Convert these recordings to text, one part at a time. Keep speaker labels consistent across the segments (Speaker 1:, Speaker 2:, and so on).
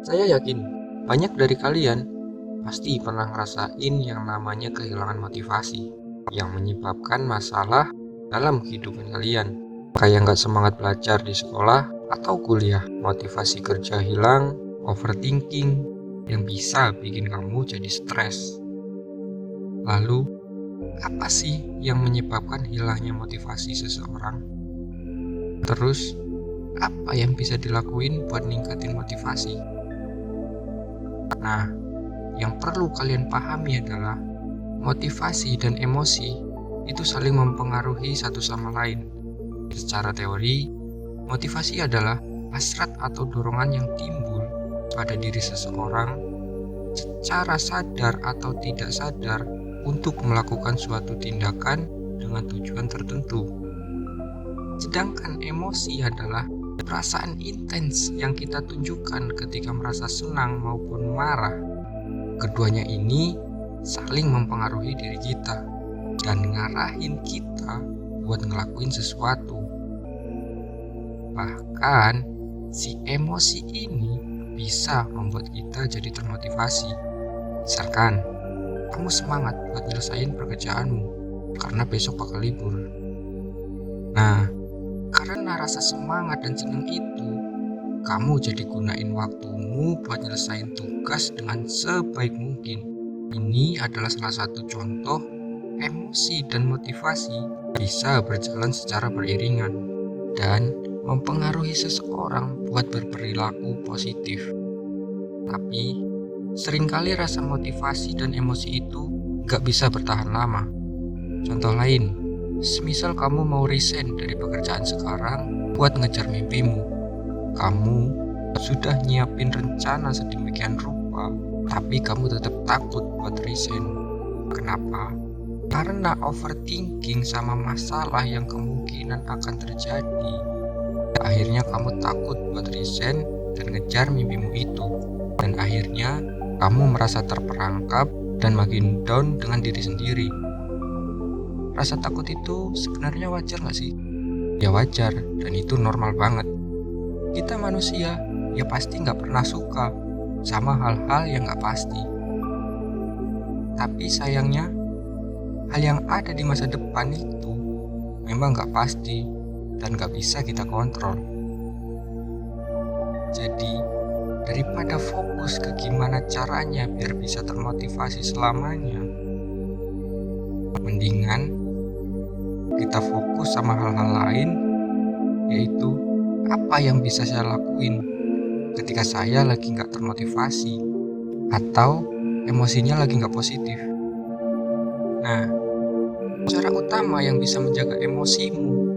Speaker 1: Saya yakin banyak dari kalian pasti pernah ngerasain yang namanya kehilangan motivasi yang menyebabkan masalah dalam kehidupan kalian. Kayak nggak semangat belajar di sekolah atau kuliah, motivasi kerja hilang, overthinking yang bisa bikin kamu jadi stres. Lalu, apa sih yang menyebabkan hilangnya motivasi seseorang? Terus, apa yang bisa dilakuin buat ningkatin motivasi? Nah, yang perlu kalian pahami adalah motivasi dan emosi itu saling mempengaruhi satu sama lain. Secara teori, motivasi adalah hasrat atau dorongan yang timbul pada diri seseorang secara sadar atau tidak sadar untuk melakukan suatu tindakan dengan tujuan tertentu. Sedangkan emosi adalah perasaan intens yang kita tunjukkan ketika merasa senang maupun marah. Keduanya ini saling mempengaruhi diri kita dan ngarahin kita buat ngelakuin sesuatu. Bahkan si emosi ini bisa membuat kita jadi termotivasi. Misalkan kamu semangat buat nyelesain pekerjaanmu karena besok bakal libur. Nah, karena rasa semangat dan senang itu, kamu jadi gunain waktumu buat nyelesain tugas dengan sebaik mungkin. Ini adalah salah satu contoh emosi dan motivasi bisa berjalan secara beriringan dan mempengaruhi seseorang buat berperilaku positif. Tapi, seringkali rasa motivasi dan emosi itu gak bisa bertahan lama. Contoh lain, semisal kamu mau resign dari pekerjaan sekarang buat ngejar mimpimu. Kamu sudah nyiapin rencana sedemikian rupa, tapi kamu tetap takut buat resign. Kenapa? Karena overthinking sama masalah yang kemungkinan akan terjadi. Akhirnya kamu takut buat resign dan ngejar mimpimu itu. Dan akhirnya kamu merasa terperangkap dan makin down dengan diri sendiri. Rasa takut itu sebenarnya wajar gak sih? Ya wajar, dan itu normal banget. Kita manusia, ya pasti gak pernah suka sama hal-hal yang gak pasti. Tapi sayangnya, hal yang ada di masa depan itu memang gak pasti dan gak bisa kita kontrol. Jadi, daripada fokus ke gimana caranya biar bisa termotivasi selamanya, mendingan kita fokus sama hal-hal lain, yaitu apa yang bisa saya lakuin ketika saya lagi gak termotivasi atau emosinya lagi gak positif. Nah, cara utama yang bisa menjaga emosimu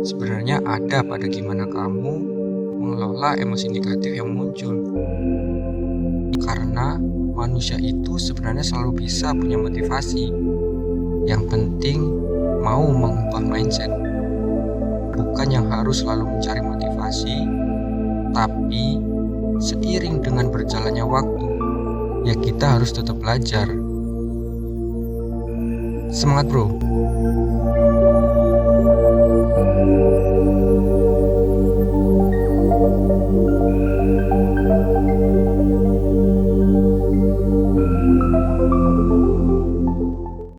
Speaker 1: sebenarnya ada pada gimana kamu mengelola emosi negatif yang muncul. Karena manusia itu sebenarnya selalu bisa punya motivasi. Yang penting mau mengubah mindset. Bukan yang harus selalu mencari motivasi, tapi seiring dengan berjalannya waktu, ya kita harus tetap belajar. Semangat bro!